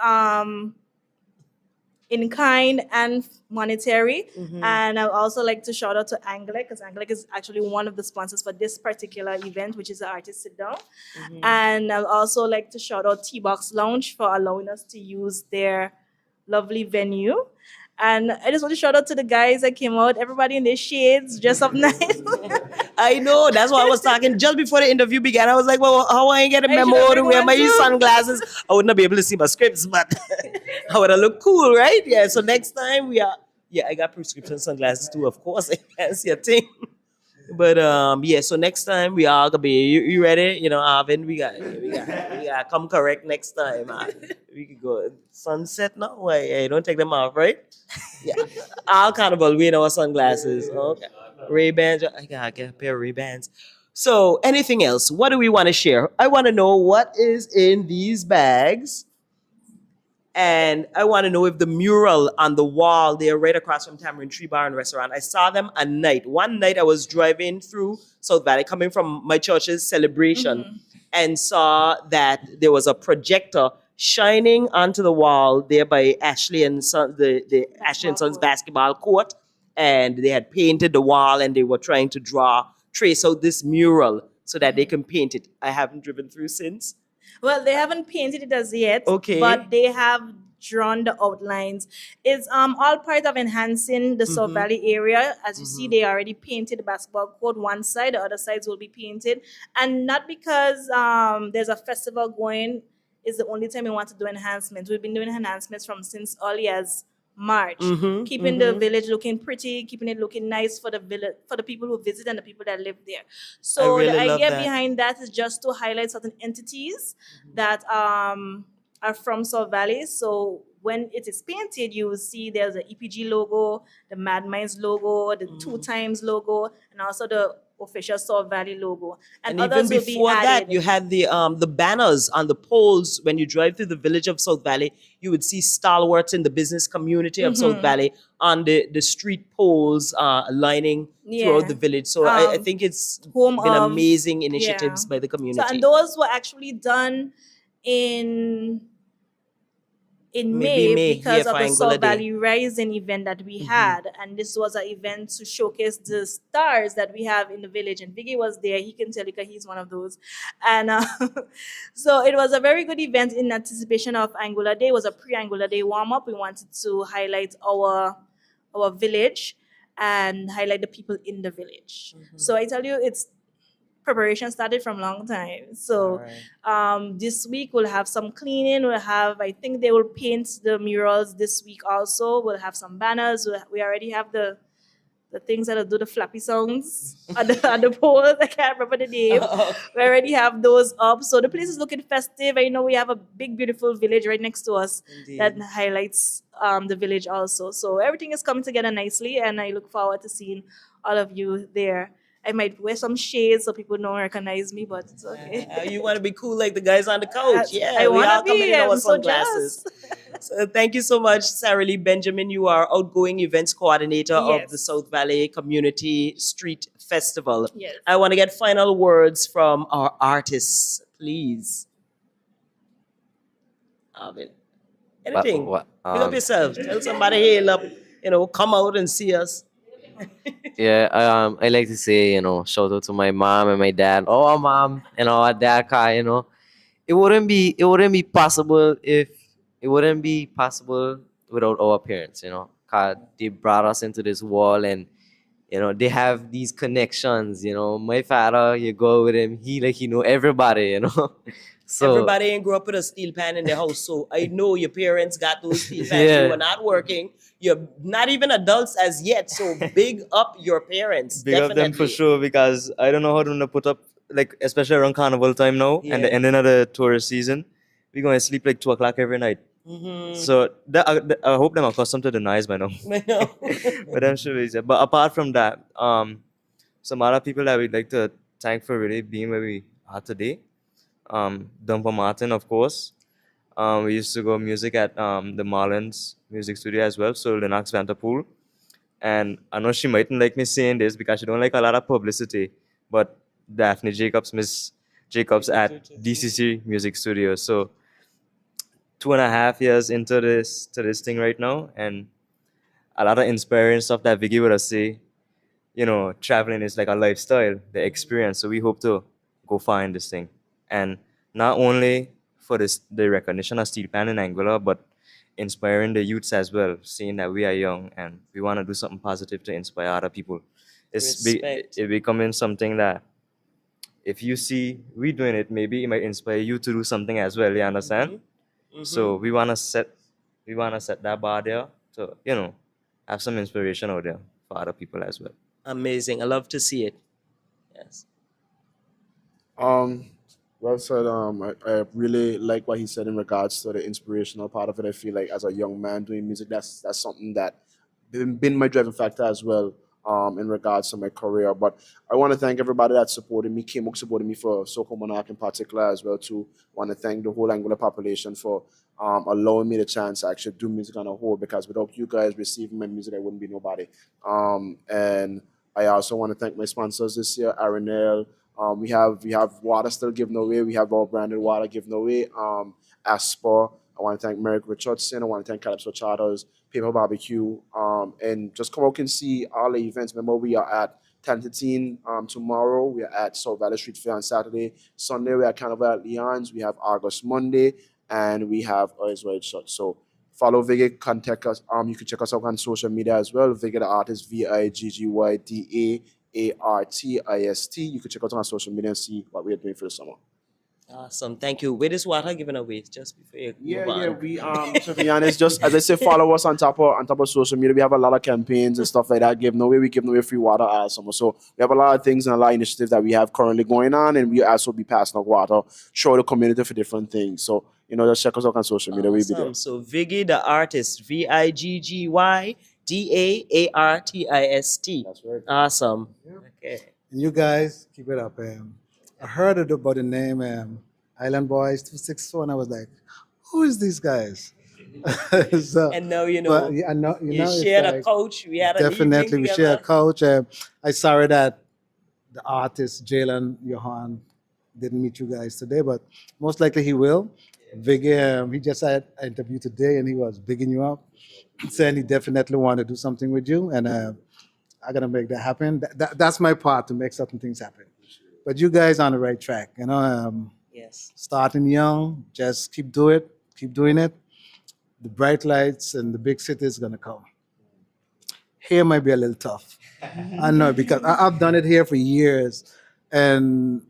in kind and monetary.
Mhm.
And I would also like to shout out to Anguilla, because Anguilla is actually one of the sponsors for this particular event, which is the Artist Sit Down.
Mhm.
And I'd also like to shout out T-Box Lounge for allowing us to use their lovely venue. And I just want to shout out to the guys that came out, everybody in their shades, dressed up nice.
I know. That's why I was talking just before the interview began. I was like, well, how I get a
I should
memo
have
to
bring
wear
one
my
too.
sunglasses? I would not be able to see my scripts, but I would have looked cool, right? Yeah. So next time we are. Yeah, I got prescription sunglasses too. Of course, I can't see a thing. But yeah. So next time we are gonna be. You ready? You know, Arvin, we got come correct next time. We could go sunset now. I don't take them off, right? Yeah. All carnival, we know our sunglasses. Okay. Ray-Bans. I gotta get a pair of Ray-Bans. So, anything else? What do we want to share? I want to know what is in these bags. And I want to know if the mural on the wall there, right across from Tamarind Tree Bar and Restaurant, I saw them at night. One night I was driving through South Valley, coming from my church's celebration, and saw that there was a projector shining onto the wall there by Ashley and Son, the Ashley and Sons basketball court, and they had painted the wall and they were trying to trace out this mural so that they can paint it. I haven't driven through since.
Well, they haven't painted it as yet,
Okay.
but they have drawn the outlines. It's all part of enhancing the South Valley area. As you see, they already painted the basketball court one side, the other sides will be painted. And not because there's a festival going is the only time we want to do enhancements. We've been doing enhancements from since early as March, keeping the village looking pretty, keeping it looking nice for the village, for the people who visit and the people that live there. So
really
the
love
idea
that.
behind that is just to highlight certain entities that are from South Valley. So when it is painted, you will see there's the EPG logo, the Mad Minds logo, the Two Times logo, and also the official South Valley logo.
And
others
even
will be
before that,
added.
you had the banners on the poles. When you drive through the village of South Valley, you would see stalwarts in the business community of South Valley on the street poles lining throughout the village. So I think it's
home
been
of-
amazing initiatives by the community.
So, and those were actually done in
Maybe
May
May,
because
yeah,
of
for
the
Anguilla
South
Day.
Valley Rising event that we had. And this was an event to showcase the stars that we have in the village. And Viggy was there. He can tell you because he's one of those. And so it was a very good event in anticipation of Anguilla Day. It was a pre-Anguilla Day warm-up. We wanted to highlight our village and highlight the people in the village. So I tell you, it's preparation started from long time. So this week we'll have some cleaning. We'll have, I think they will paint the murals this week also. We'll have some banners. We already have the things that'll do the flappy sounds on the poles. I can't remember the name. We already have those up. So the place is looking festive. I know we have a big, beautiful village right next to us that highlights the village also. So everything is coming together nicely, and I look forward to seeing all of you there. I might wear some shades so people don't recognize me, but it's okay.
You want to be cool like the guys on the couch. Yeah,
I
we
wanna
all come
be.
in our
I'm so
sunglasses. So thank you so much, Sarah Lee Benjamin. You are outgoing events coordinator of the South Valley Community Street Festival.
Yes.
I want to get final words from our artists, please. Alvin. Anything.
What-
Pick up yourself. Tell somebody, hey, up, come out and see us.
Yeah, I like to say, shout out to my mom and my dad. Oh, mom, our dad, it wouldn't be possible without our parents, 'cause they brought us into this world, and they have these connections. My father, you go with him, he know everybody, So
Everybody ain't grew up with a steel pan in their house, so I know your parents got those steel pans.
Yeah.
You were not working. You're not even adults as yet, so big up your parents.
Big up them for sure, because I don't know how to put up, like, especially around carnival time now and the
Yeah.
ending of the tourist season. We're going to sleep like 2 o'clock every night. So I hope them accustomed to the noise by now.
I know.
But I'm sure it's, but apart from that, some other people that we'd like to thank for really being where we are today. Dumper Martin, of course. We used to go music at the Marlins Music Studio as well. So Linux Vanderpool. And I know she mightn't like me saying this because she don't like a lot of publicity. But Daphne Jacobs, Miss Jacobs at DCC Music Studio. So 2.5 years into this thing right now, and a lot of inspiring stuff that Vicky would have say. Traveling is like a lifestyle, the experience. So we hope to go far in this thing. And not only for the recognition of steel pan in Anguilla, but inspiring the youths as well, seeing that we are young and we want to do something positive to inspire other people.
Respect.
It becoming something that if you see we doing it, maybe it might inspire you to do something as well. You understand? So we wanna set that bar there to have some inspiration out there for other people as well.
Amazing. I love to see it. Yes.
Um, well said. I really like what he said in regards to the inspirational part of it. I feel like as a young man doing music, that's something that been my driving factor as well. In regards to my career, but I want to thank everybody that supported me, came up supporting me for Soko Monarch in particular as well. Too want to thank the whole Anguilla population for allowing me the chance to actually do music on a whole. Because without you guys receiving my music, I wouldn't be nobody. And I also want to thank my sponsors this year, Arenel. We have water still giving away. We have our branded water giving away. Asper. I want to thank Merrick Richardson. I want to thank Calypso Charters, Paper Barbecue, and just come out and see all the events. Remember, we are at 10 to 10 tomorrow. We are at South Valley Street Fair on Saturday. Sunday, we are at Carnival at Leon's. We have August Monday, and we have Israel Shot. So follow Viggy, contact us. You can check us out on social media as well. Viggy the artist, VIGGYDAARTIST. You can check us out on social media and see what we are doing for the summer.
Awesome. Thank you. Where is water given away? Just before you move on.
We to be honest, just as I say, follow us on top of social media. We have a lot of campaigns and stuff like that. We give away free water all summer. So we have a lot of things and a lot of initiatives that we have currently going on, and we also be passing out water, show the community for different things. So just check us out on social media. We'll be there.
Awesome. So Viggy the artist, VIGGYDAARTIST.
That's right.
Awesome. Okay.
And you guys keep it up. I heard about the name Island Boys 264, and I was like, who is these guys? So,
And now you know.
but yeah, I know
You
it's
shared a
like,
coach. We had an
definitely
evening
we
together.
share a coach. I sorry that the artist Jalen Johan didn't meet you guys today, but most likely he will. Viggy, he just had an interview today, and he was bigging you up, saying he definitely want to do something with you, and I'm gonna make that happen. That's my part, to make certain things happen. But you guys on the right track,
Yes.
starting young, just keep doing it. The bright lights and the big city is gonna come. Here might be a little tough. I know, because I've done it here for years, and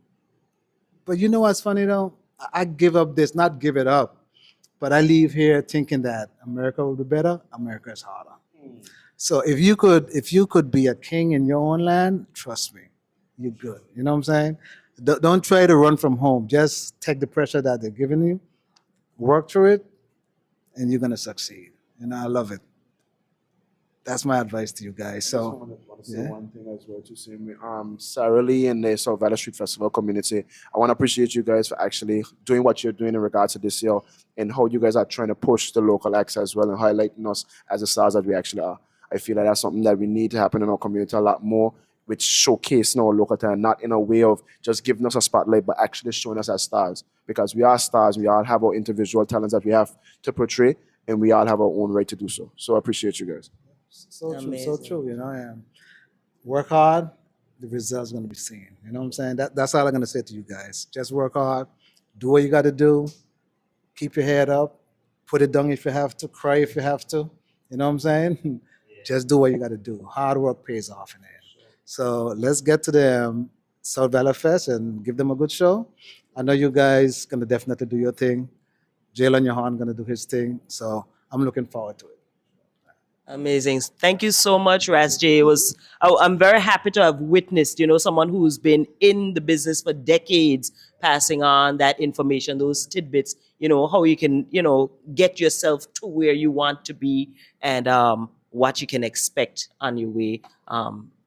but you know what's funny though? I give up this, not give it up, but I leave here thinking that America will be better. America is harder. So if you could be a king in your own land, trust me, you're good. You know what I'm saying? Don't try to run from home. Just take the pressure that they're giving you, work through it, and you're gonna succeed. I love it. That's my advice to you guys.
I just
So
want to say
yeah.
one thing as well to say, Sarah Lee and the South Valley Street Festival community. I want to appreciate you guys for actually doing what you're doing in regards to this year, and how you guys are trying to push the local acts as well and highlighting us as the stars that we actually are. I feel like that's something that we need to happen in our community a lot more, which showcasing our local talent, not in a way of just giving us a spotlight, but actually showing us as stars. Because we are stars, we all have our individual talents that we have to portray, and we all have our own right to do so. So I appreciate you guys.
So true, so
Amazing.
true. Work hard, the results gonna be seen. You know what I'm saying? That's all I'm gonna say to you guys. Just work hard, do what you got to do, keep your head up, put it down if you have to, cry if you have to. You know what I'm saying? Just do what you got to do. Hard work pays off in the end. So let's get to the South Valley Fest and give them a good show. I know you guys gonna definitely do your thing. Jalen Johan gonna do his thing. So I'm looking forward to it.
Amazing. Thank you so much, Ras J. I'm very happy to have witnessed, someone who's been in the business for decades, passing on that information, those tidbits, how you can, get yourself to where you want to be, and what you can expect on your way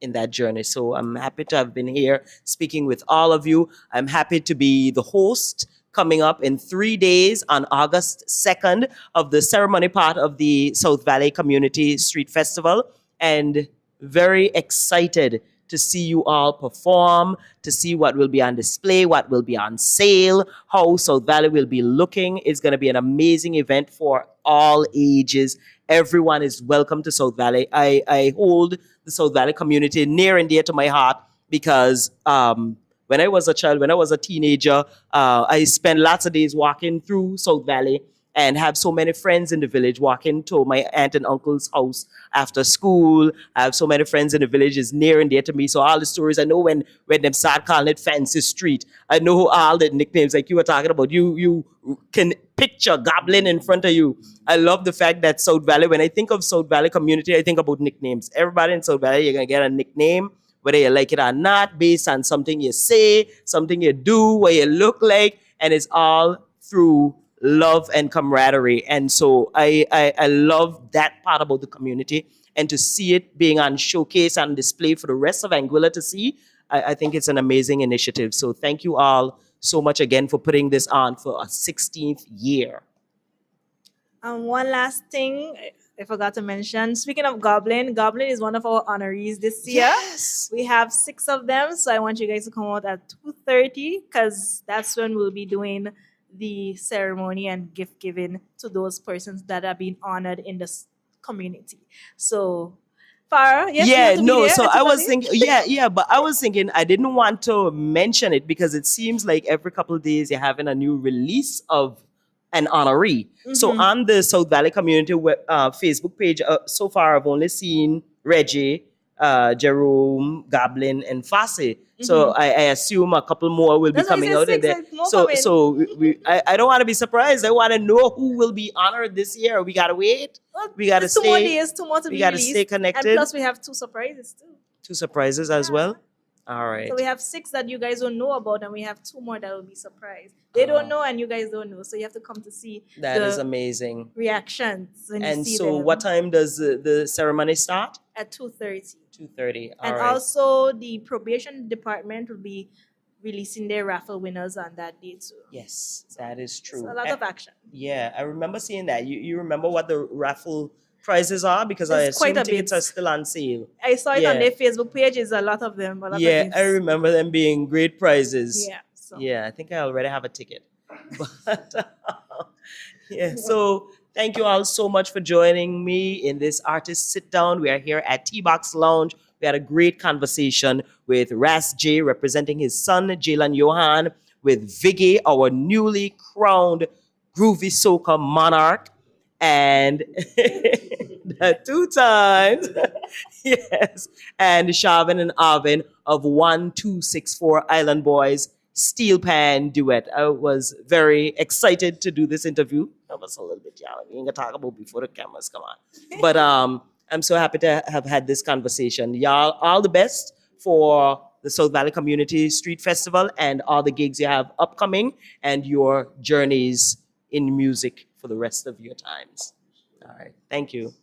in that journey. So I'm happy to have been here speaking with all of you. I'm happy to be the host coming up in 3 days on August 2nd of the ceremony part of the South Valley Community Street Festival, and very excited to see you all perform, to see what will be on display, what will be on sale, how South Valley will be looking. It's going to be an amazing event for all ages. Everyone is welcome to South Valley. I hold the South Valley community near and dear to my heart because when I was a child, when I was a teenager, I spent lots of days walking through South Valley and have so many friends in the village, walking to my aunt and uncle's house after school. I have so many friends in the village, is near and dear to me. So all the stories, I know when them start calling it Fancy Street, I know all the nicknames like you were talking about. You can picture Goblin in front of you. I love the fact that South Valley, when I think of South Valley community, I think about nicknames. Everybody in South Valley, you're going to get a nickname, whether you like it or not, based on something you say, something you do, what you look like, and it's all through love and camaraderie. And so I love that part about the community, and to see it being on showcase and display for the rest of Anguilla to see, I think it's an amazing initiative. So thank you all so much again for putting this on for a 16th year.
One last thing I forgot to mention. Speaking of Goblin, Goblin is one of our honorees this year.
Yes.
We have 6 of them, so I want you guys to come out at 2:30 because that's when we'll be doing the ceremony and gift giving to those persons that are being honored in this community. So, Farah, yes, you have to be
no.
there
So
at
I was
2:30?
thinking, but I was thinking I didn't want to mention it because it seems like every couple of days you're having a new release of an honoree. So on the South Valley Community Facebook page, so far I've only seen Reggie, Jerome, Goblin, and Fassi. So I assume a couple more will be
That's why I
coming
said
out.
6,
There.
like, more
So
coming.
I don't want to be surprised. I want to know who will be honored this year. We gotta wait.
Well,
We gotta
there's 2 more
stay.
days, 2 more to
We
be
gotta
released.
stay connected.
And plus, we have 2 surprises too.
2 surprises as well. All right.
So we have 6 that you guys don't know about, and we have 2 more that will be surprised. They don't know, and you guys don't know. So you have to come to see
That
the
is amazing.
reactions when you
And
see
so,
them
what time does the ceremony start?
at 2:30.
2:30. All
And
right.
also, the probation department will be releasing their raffle winners on that day too.
Yes, that is true.
So a lot of action.
Yeah, I remember seeing that. You remember what the raffle prizes are? Because I
It's quite
assume
a
tickets
bit.
are still on sale.
I saw it
Yeah.
on their Facebook page. It's a lot of them. A lot
Yeah,
of gifts.
I remember them being great prizes.
Yeah. So.
Yeah, I think I already have a ticket. But yeah, so thank you all so much for joining me in this artist sit down. We are here at T-Box Lounge. We had a great conversation with Ras J representing his son, Jalen Johan, with Viggy, our newly crowned groovy soca monarch, and the 2 times, yes, and Shavin and Arvin of 1264 Island Boys Steel Pan Duet. I was very excited to do this interview. I was a little bit yelling. We ain't gonna talk about before the cameras come on. But I'm so happy to have had this conversation. Y'all, all the best for the South Valley Community Street Festival and all the gigs you have upcoming and your journeys in music for the rest of your times. All right. Thank you.